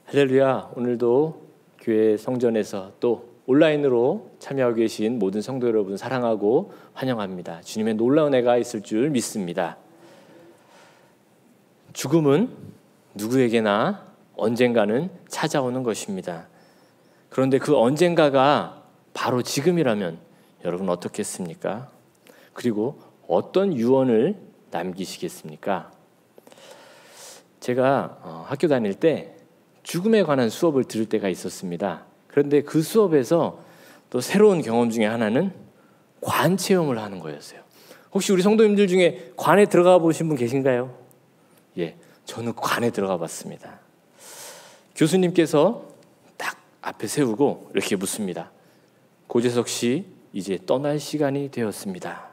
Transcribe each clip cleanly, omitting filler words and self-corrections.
할렐루야. 오늘도 교회 성전에서 또 온라인으로 참여하고 계신 모든 성도 여러분 사랑하고 환영합니다. 주님의 놀라운 애가 있을 줄 믿습니다. 죽음은 누구에게나 언젠가는 찾아오는 것입니다. 그런데 그 언젠가가 바로 지금이라면 여러분 어떻겠습니까? 그리고 어떤 유언을 남기시겠습니까? 제가 학교 다닐 때 죽음에 관한 수업을 들을 때가 있었습니다. 그런데 그 수업에서 또 새로운 경험 중에 하나는 관 체험을 하는 거였어요. 혹시 우리 성도님들 중에 관에 들어가 보신 분 계신가요? 예, 저는 관에 들어가 봤습니다. 교수님께서 딱 앞에 세우고 이렇게 묻습니다. 고재석 씨, 이제 떠날 시간이 되었습니다.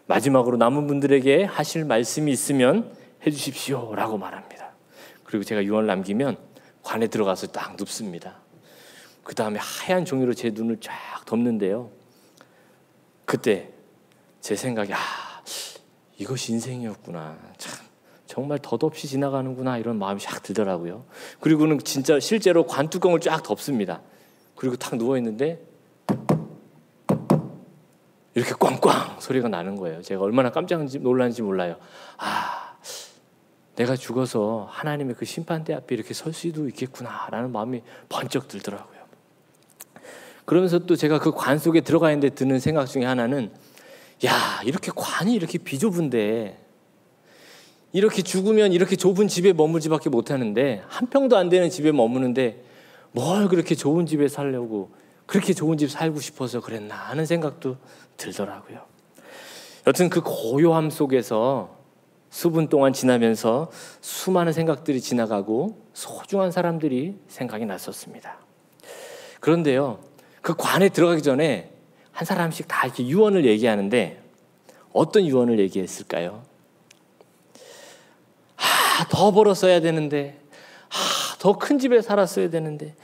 마지막으로 남은 분들에게 하실 말씀이 있으면 해주십시오 라고 말합니다. 그리고 제가 유언을 남기면 관에 들어가서 딱 눕습니다. 그 다음에 하얀 종이로 제 눈을 쫙 덮는데요. 그때 제 생각이 이것이 인생이었구나. 참 정말 덧없이 지나가는구나 이런 마음이 샥 들더라고요. 그리고는 진짜 실제로 관 뚜껑을 쫙 덮습니다. 그리고 탁 누워있는데 이렇게 꽝꽝 소리가 나는 거예요. 제가 얼마나 깜짝 놀랐는지 몰라요. 내가 죽어서 하나님의 그 심판대 앞에 이렇게 설 수도 있겠구나라는 마음이 번쩍 들더라고요. 그러면서 또 제가 그 관 속에 들어가 있는데 드는 생각 중에 하나는 이렇게 관이 이렇게 비좁은데 이렇게 죽으면 이렇게 좁은 집에 머물지밖에 못하는데 한 평도 안 되는 집에 머무는데 뭘 그렇게 좋은 집에 살려고 그렇게 좋은 집 살고 싶어서 그랬나 하는 생각도 들더라고요. 여튼 그 고요함 속에서 수분 동안 지나면서 수많은 생각들이 지나가고 소중한 사람들이 생각이 났었습니다. 그런데요, 그 관에 들어가기 전에 한 사람씩 다 이렇게 유언을 얘기하는데 어떤 유언을 얘기했을까요? 더 벌었어야 되는데, 더 큰 집에 살았어야 되는데,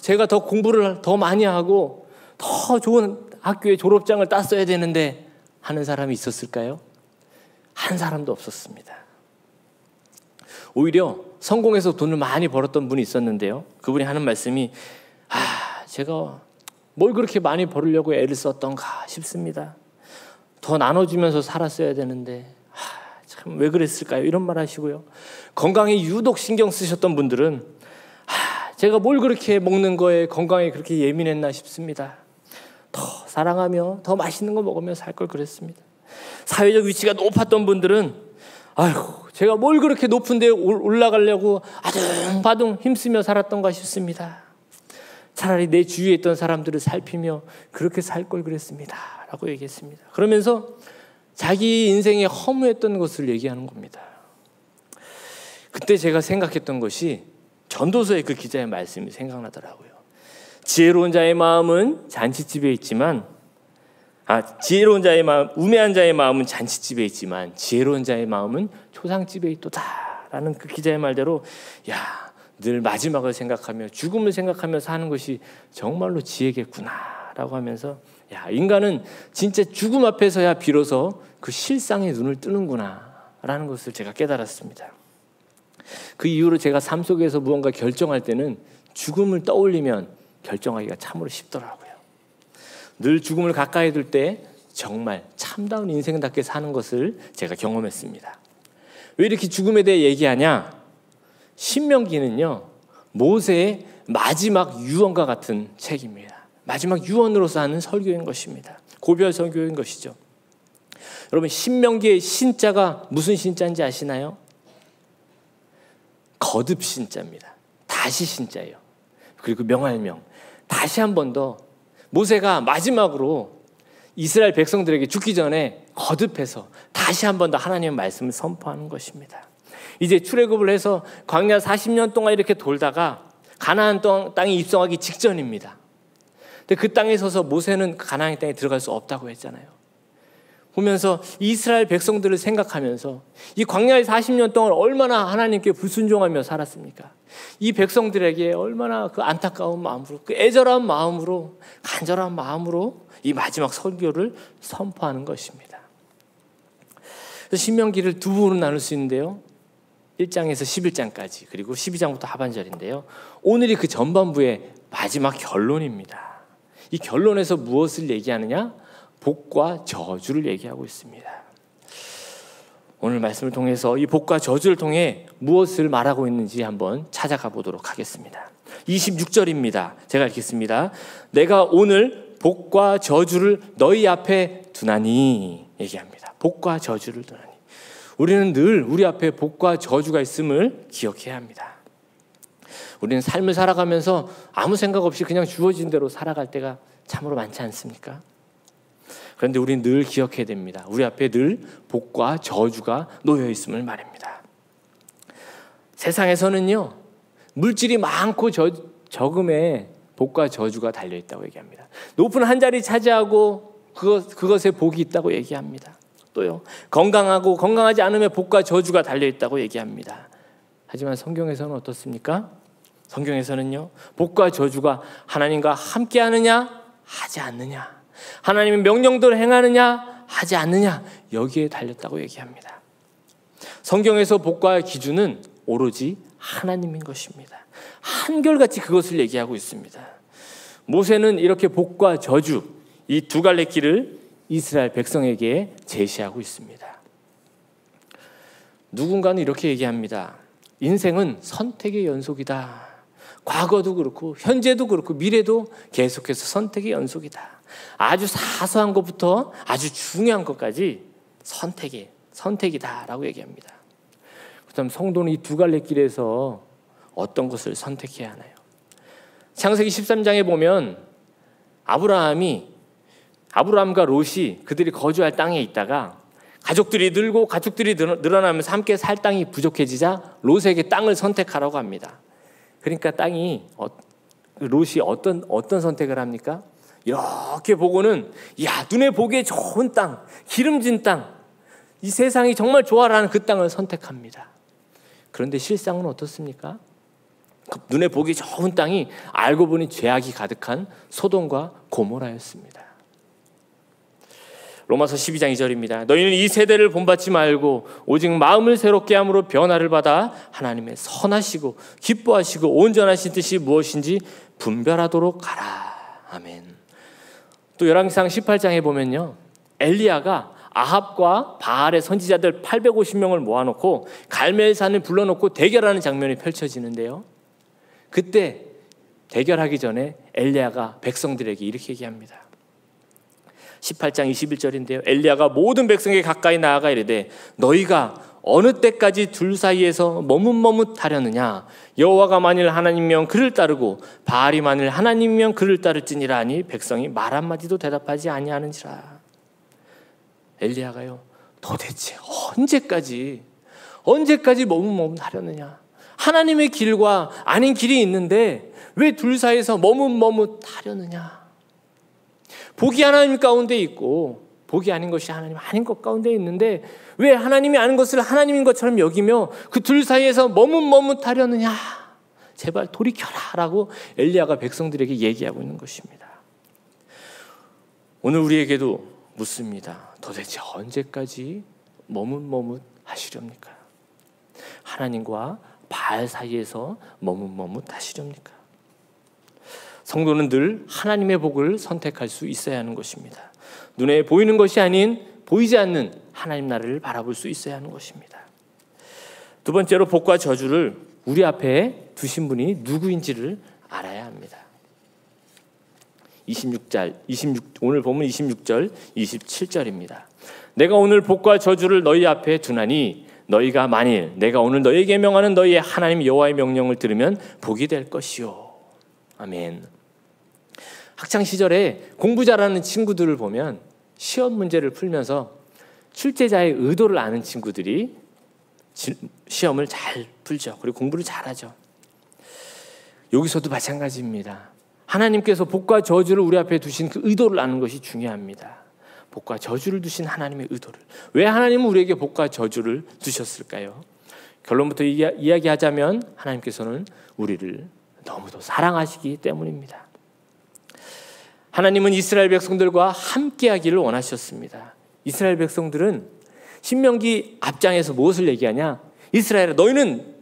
제가 더 공부를 더 많이 하고 더 좋은 학교에 졸업장을 땄어야 되는데 하는 사람이 있었을까요? 한 사람도 없었습니다. 오히려 성공해서 돈을 많이 벌었던 분이 있었는데요. 그분이 하는 말씀이 제가 뭘 그렇게 많이 벌으려고 애를 썼던가 싶습니다. 더 나눠주면서 살았어야 되는데 참 왜 그랬을까요? 이런 말 하시고요. 건강에 유독 신경 쓰셨던 분들은 제가 뭘 그렇게 먹는 거에 건강에 그렇게 예민했나 싶습니다. 더 사랑하며 더 맛있는 거 먹으며 살 걸 그랬습니다. 사회적 위치가 높았던 분들은 제가 뭘 그렇게 높은 데 올라가려고 아둥바둥 힘쓰며 살았던가 싶습니다. 차라리 내 주위에 있던 사람들을 살피며 그렇게 살 걸 그랬습니다 라고 얘기했습니다. 그러면서 자기 인생에 허무했던 것을 얘기하는 겁니다. 그때 제가 생각했던 것이 전도서의 그 기자의 말씀이 생각나더라고요. 지혜로운 자의 마음은 잔치집에 있지만 지혜로운 자의 마음, 우매한 자의 마음은 잔치집에 있지만 지혜로운 자의 마음은 초상집에 있도다 라는 그 기자의 말대로 늘 마지막을 생각하며 죽음을 생각하며 사는 것이 정말로 지혜겠구나 라고 하면서 인간은 진짜 죽음 앞에서야 비로소 그 실상의 눈을 뜨는구나 라는 것을 제가 깨달았습니다. 그 이후로 제가 삶 속에서 무언가 결정할 때는 죽음을 떠올리면 결정하기가 참으로 쉽더라고요. 늘 죽음을 가까이 둘 때 정말 참다운 인생답게 사는 것을 제가 경험했습니다. 왜 이렇게 죽음에 대해 얘기하냐? 신명기는요, 모세의 마지막 유언과 같은 책입니다. 마지막 유언으로서 하는 설교인 것입니다. 고별 설교인 것이죠. 여러분, 신명기의 신자가 무슨 신자인지 아시나요? 거듭 신자입니다. 다시 신자예요. 그리고 명할명. 다시 한 번 더 모세가 마지막으로 이스라엘 백성들에게 죽기 전에 거듭해서 다시 한 번 더 하나님의 말씀을 선포하는 것입니다. 이제 출애굽을 해서 광야 40년 동안 이렇게 돌다가 가나안 땅에 입성하기 직전입니다. 근데 그 땅에 서서 모세는 가나안 땅에 들어갈 수 없다고 했잖아요. 보면서 이스라엘 백성들을 생각하면서 이 광야의 40년 동안 얼마나 하나님께 불순종하며 살았습니까? 이 백성들에게 얼마나 그 안타까운 마음으로, 그 애절한 마음으로, 간절한 마음으로 이 마지막 설교를 선포하는 것입니다. 신명기를 두 부분으로 나눌 수 있는데요. 1장에서 11장까지 그리고 12장부터 하반절인데요. 오늘이 그 전반부의 마지막 결론입니다. 이 결론에서 무엇을 얘기하느냐? 복과 저주를 얘기하고 있습니다. 오늘 말씀을 통해서 이 복과 저주를 통해 무엇을 말하고 있는지 한번 찾아가 보도록 하겠습니다. 26절입니다. 제가 읽겠습니다. 내가 오늘 복과 저주를 너희 앞에 두나니 얘기합니다. 복과 저주를 두나니. 우리는 늘 우리 앞에 복과 저주가 있음을 기억해야 합니다. 우리는 삶을 살아가면서 아무 생각 없이 그냥 주어진 대로 살아갈 때가 참으로 많지 않습니까? 그런데 우리는 늘 기억해야 됩니다. 우리 앞에 늘 복과 저주가 놓여 있음을 말입니다. 세상에서는요, 물질이 많고 적음에 복과 저주가 달려있다고 얘기합니다. 높은 한 자리 차지하고 그것에 복이 있다고 얘기합니다. 또요, 건강하고 건강하지 않으면 복과 저주가 달려있다고 얘기합니다. 하지만 성경에서는 어떻습니까? 성경에서는요, 복과 저주가 하나님과 함께 하느냐 하지 않느냐, 하나님의 명령대로 행하느냐 하지 않느냐, 여기에 달렸다고 얘기합니다. 성경에서 복과의 기준은 오로지 하나님인 것입니다. 한결같이 그것을 얘기하고 있습니다. 모세는 이렇게 복과 저주, 이 두 갈래 길을 이스라엘 백성에게 제시하고 있습니다. 누군가는 이렇게 얘기합니다. 인생은 선택의 연속이다. 과거도 그렇고 현재도 그렇고 미래도 계속해서 선택의 연속이다. 아주 사소한 것부터 아주 중요한 것까지 선택이다라고 얘기합니다. 그렇다면 성도는 이 두 갈래 길에서 어떤 것을 선택해야 하나요? 창세기 13장에 보면 아브라함과 롯이 그들이 거주할 땅에 있다가 가족들이 늘고 가축들이 늘어나면서 함께 살 땅이 부족해지자 롯에게 땅을 선택하라고 합니다. 그러니까 롯이 어떤 선택을 합니까? 이렇게 보고는 눈에 보기에 좋은 땅, 기름진 땅, 이 세상이 정말 좋아라는 그 땅을 선택합니다. 그런데 실상은 어떻습니까? 그 눈에 보기 좋은 땅이 알고 보니 죄악이 가득한 소돔과 고모라였습니다. 로마서 12장 2절입니다. 너희는 이 세대를 본받지 말고 오직 마음을 새롭게 함으로 변화를 받아 하나님의 선하시고 기뻐하시고 온전하신 뜻이 무엇인지 분별하도록 가라. 아멘. 또 열왕기상 18장에 보면요, 엘리야가 아합과 바알의 선지자들 850명을 모아놓고 갈멜산을 불러놓고 대결하는 장면이 펼쳐지는데요, 그때 대결하기 전에 엘리야가 백성들에게 이렇게 얘기합니다. 18장 21절인데요. 엘리야가 모든 백성에게 가까이 나아가 이르되 너희가 어느 때까지 둘 사이에서 머뭇머뭇하려느냐? 여호와가 만일 하나님이면 그를 따르고 바알이 만일 하나님이면 그를 따를지니라 하니 백성이 말 한마디도 대답하지 아니하는지라. 엘리야가요, 도대체 언제까지 머뭇머뭇하려느냐? 하나님의 길과 아닌 길이 있는데 왜 둘 사이에서 머뭇머뭇하려느냐? 복이 하나님 가운데 있고 복이 아닌 것이 하나님 아닌 것 가운데 있는데 왜 하나님이 아는 것을 하나님인 것처럼 여기며 그 둘 사이에서 머뭇머뭇하려느냐? 제발 돌이켜라라고 엘리야가 백성들에게 얘기하고 있는 것입니다. 오늘 우리에게도 묻습니다. 도대체 언제까지 머뭇머뭇하시렵니까? 하나님과 바알 사이에서 머뭇머뭇하시렵니까? 성도는 늘 하나님의 복을 선택할 수 있어야 하는 것입니다. 눈에 보이는 것이 아닌 보이지 않는 하나님 나라를 바라볼 수 있어야 하는 것입니다. 두 번째로 복과 저주를 우리 앞에 두신 분이 누구인지를 알아야 합니다. 오늘 보면 26절, 27절입니다. 내가 오늘 복과 저주를 너희 앞에 두나니 너희가 만일 내가 오늘 너희에게 명하는 너희의 하나님 여호와의 명령을 들으면 복이 될 것이요. 아멘. 학창 시절에 공부 잘하는 친구들을 보면 시험 문제를 풀면서 출제자의 의도를 아는 친구들이 시험을 잘 풀죠. 그리고 공부를 잘하죠. 여기서도 마찬가지입니다. 하나님께서 복과 저주를 우리 앞에 두신 그 의도를 아는 것이 중요합니다. 복과 저주를 두신 하나님의 의도를. 왜 하나님은 우리에게 복과 저주를 두셨을까요? 결론부터 이야기하자면 하나님께서는 우리를 너무도 사랑하시기 때문입니다. 하나님은 이스라엘 백성들과 함께하기를 원하셨습니다. 이스라엘 백성들은 신명기 앞장에서 무엇을 얘기하냐? 이스라엘아, 너희는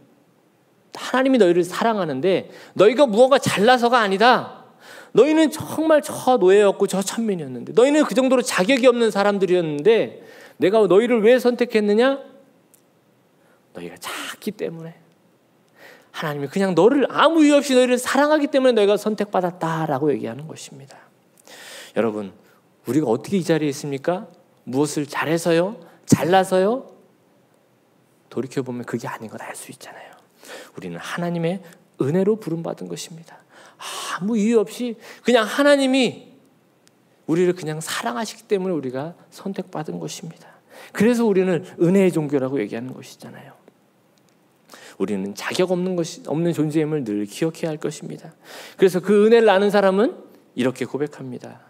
하나님이 너희를 사랑하는데 너희가 무언가 잘나서가 아니다. 너희는 정말 저 노예였고 저 천민이었는데, 너희는 그 정도로 자격이 없는 사람들이었는데 내가 너희를 왜 선택했느냐? 너희가 작기 때문에. 하나님이 그냥 너를 아무 이유 없이 너희를 사랑하기 때문에 너희가 선택받았다라고 얘기하는 것입니다. 여러분, 우리가 어떻게 이 자리에 있습니까? 무엇을 잘해서요? 잘나서요? 돌이켜보면 그게 아닌 걸 알 수 있잖아요. 우리는 하나님의 은혜로 부름받은 것입니다. 아무 이유 없이 그냥 하나님이 우리를 그냥 사랑하시기 때문에 우리가 선택받은 것입니다. 그래서 우리는 은혜의 종교라고 얘기하는 것이잖아요. 우리는 자격 없는 존재임을 늘 기억해야 할 것입니다. 그래서 그 은혜를 아는 사람은 이렇게 고백합니다.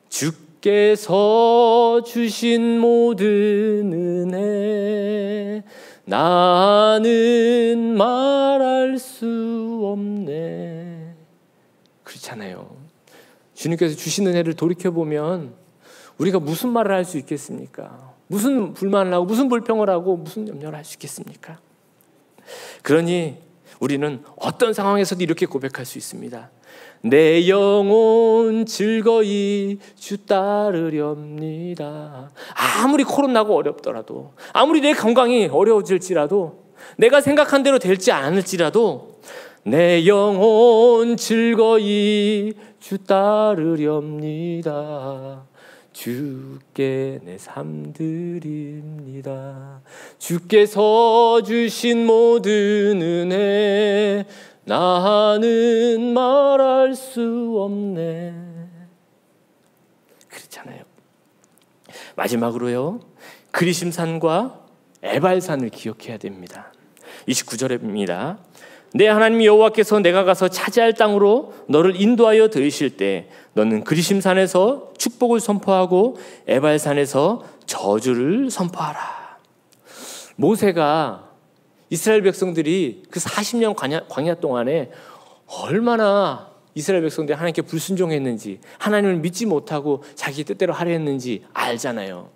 주께서 주신 모든 은혜 나는 말할 수 없네. 그렇잖아요. 주님께서 주신 은혜를 돌이켜보면 우리가 무슨 말을 할 수 있겠습니까? 무슨 불만을 하고 무슨 불평을 하고 무슨 염려를 할 수 있겠습니까? 그러니 우리는 어떤 상황에서도 이렇게 고백할 수 있습니다. 내 영혼 즐거이 주 따르렵니다. 아무리 코로나고 어렵더라도, 아무리 내 건강이 어려워질지라도, 내가 생각한 대로 될지 않을지라도 내 영혼 즐거이 주 따르렵니다. 주께 내 삶 드립니다. 주께서 주신 모든 은혜 나는 말할 수 없네. 그렇잖아요. 마지막으로요, 그리심산과 에발산을 기억해야 됩니다. 29절입니다. 내 하나님 여호와께서 내가 가서 차지할 땅으로 너를 인도하여 들이실 때 너는 그리심산에서 축복을 선포하고 에발산에서 저주를 선포하라. 모세가 이스라엘 백성들이 그 40년 광야 동안에 얼마나 이스라엘 백성들이 하나님께 불순종했는지, 하나님을 믿지 못하고 자기 뜻대로 하려 했는지 알잖아요.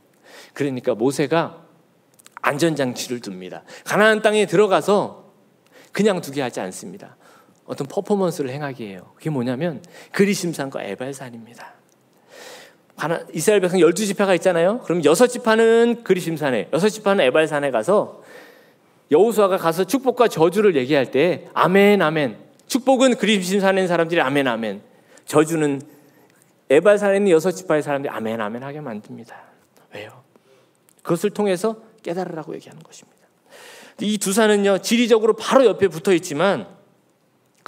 그러니까 모세가 안전장치를 둡니다. 가나안 땅에 들어가서 그냥 두게 하지 않습니다. 어떤 퍼포먼스를 행하게 해요. 그게 뭐냐면 그리심산과 에발산입니다. 이스라엘 백성 12지파가 있잖아요. 그럼 6지파는 그리심산에, 6지파는 에발산에 가서 여호수아가 가서 축복과 저주를 얘기할 때 아멘 아멘, 축복은 그리심산에 있는 사람들이 아멘 아멘, 저주는 에발산에 있는 6지파의 사람들이 아멘 아멘 하게 만듭니다. 왜요? 그것을 통해서 깨달으라고 얘기하는 것입니다. 이 두 산은요, 지리적으로 바로 옆에 붙어 있지만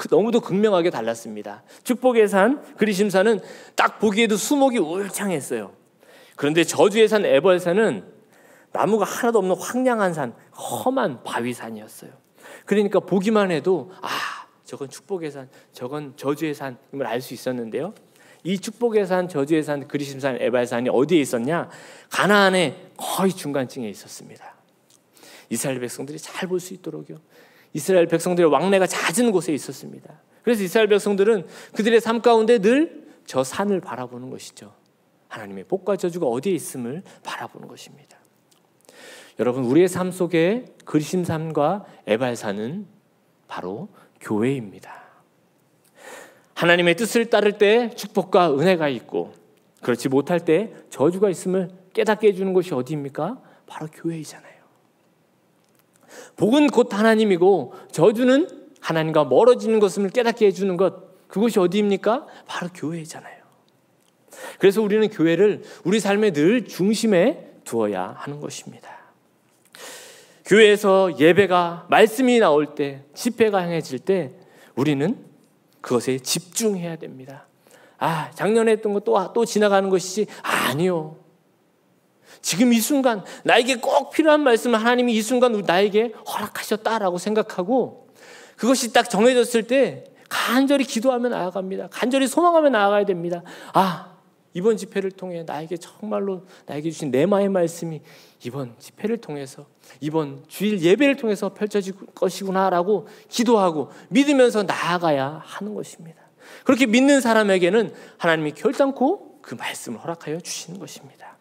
너무도 극명하게 달랐습니다. 축복의 산, 그리심산은 딱 보기에도 수목이 울창했어요. 그런데 저주의 산 에발산은 나무가 하나도 없는 황량한 산, 험한 바위산이었어요. 그러니까 보기만 해도 저건 축복의 산, 저건 저주의 산임을 알 수 있었는데요. 이 축복의 산, 저주의 산, 그리심산, 에발산이 어디에 있었냐? 가나안의 거의 중간층에 있었습니다. 이스라엘 백성들이 잘 볼 수 있도록요, 이스라엘 백성들의 왕래가 잦은 곳에 있었습니다. 그래서 이스라엘 백성들은 그들의 삶 가운데 늘 저 산을 바라보는 것이죠. 하나님의 복과 저주가 어디에 있음을 바라보는 것입니다. 여러분, 우리의 삶 속에 그리심산과 에발산은 바로 교회입니다. 하나님의 뜻을 따를 때 축복과 은혜가 있고, 그렇지 못할 때 저주가 있음을 깨닫게 해주는 곳이 어디입니까? 바로 교회이잖아요. 복은 곧 하나님이고 저주는 하나님과 멀어지는 것을 깨닫게 해주는 것, 그것이 어디입니까? 바로 교회잖아요. 그래서 우리는 교회를 우리 삶의 늘 중심에 두어야 하는 것입니다. 교회에서 예배가, 말씀이 나올 때, 집회가 행해질 때 우리는 그것에 집중해야 됩니다. 작년에 했던 거 또 지나가는 것이지, 아니요. 지금 이 순간 나에게 꼭 필요한 말씀을 하나님이 이 순간 나에게 허락하셨다라고 생각하고, 그것이 딱 정해졌을 때 간절히 기도하며 나아갑니다. 간절히 소망하며 나아가야 됩니다. 이번 집회를 통해 나에게 정말로 나에게 주신 내마의 말씀이 이번 집회를 통해서, 이번 주일 예배를 통해서 펼쳐질 것이구나라고 기도하고 믿으면서 나아가야 하는 것입니다. 그렇게 믿는 사람에게는 하나님이 결단코 그 말씀을 허락하여 주시는 것입니다.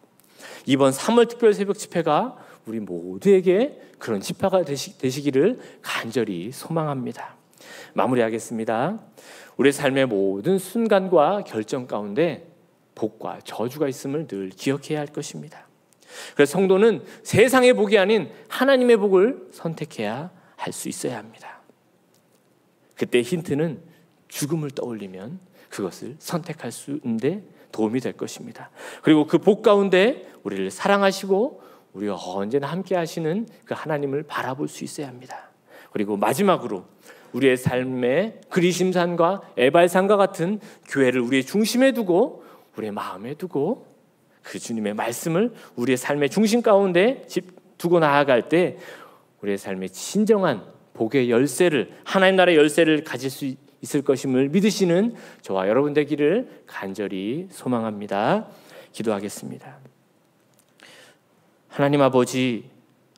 이번 3월 특별 새벽 집회가 우리 모두에게 그런 지파가 되시기를 간절히 소망합니다. 마무리하겠습니다. 우리의 삶의 모든 순간과 결정 가운데 복과 저주가 있음을 늘 기억해야 할 것입니다. 그래서 성도는 세상의 복이 아닌 하나님의 복을 선택해야 할 수 있어야 합니다. 그때 힌트는 죽음을 떠올리면 그것을 선택할 수 있는데 도움이 될 것입니다. 그리고 그 복 가운데 우리를 사랑하시고 우리와 언제나 함께 하시는 그 하나님을 바라볼 수 있어야 합니다. 그리고 마지막으로 우리의 삶의 그리심산과 에발산과 같은 교회를 우리의 중심에 두고 우리의 마음에 두고 그 주님의 말씀을 우리의 삶의 중심 가운데 두고 나아갈 때 우리의 삶의 진정한 복의 열쇠를, 하나님 나라의 열쇠를 가질 수 있을 것임을 믿으시는 저와 여러분 되기를 간절히 소망합니다. 기도하겠습니다. 하나님 아버지,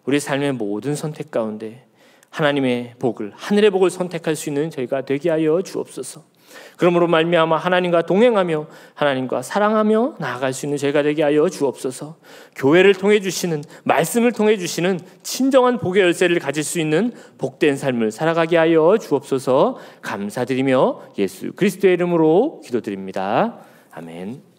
우리 삶의 모든 선택 가운데 하나님의 복을, 하늘의 복을 선택할 수 있는 저희가 되게 하여 주옵소서. 그러므로 말미암아 하나님과 동행하며 하나님과 사랑하며 나아갈 수 있는 저희가 되게 하여 주옵소서. 교회를 통해 주시는, 말씀을 통해 주시는 진정한 복의 열쇠를 가질 수 있는 복된 삶을 살아가게 하여 주옵소서. 감사드리며 예수 그리스도의 이름으로 기도드립니다. 아멘.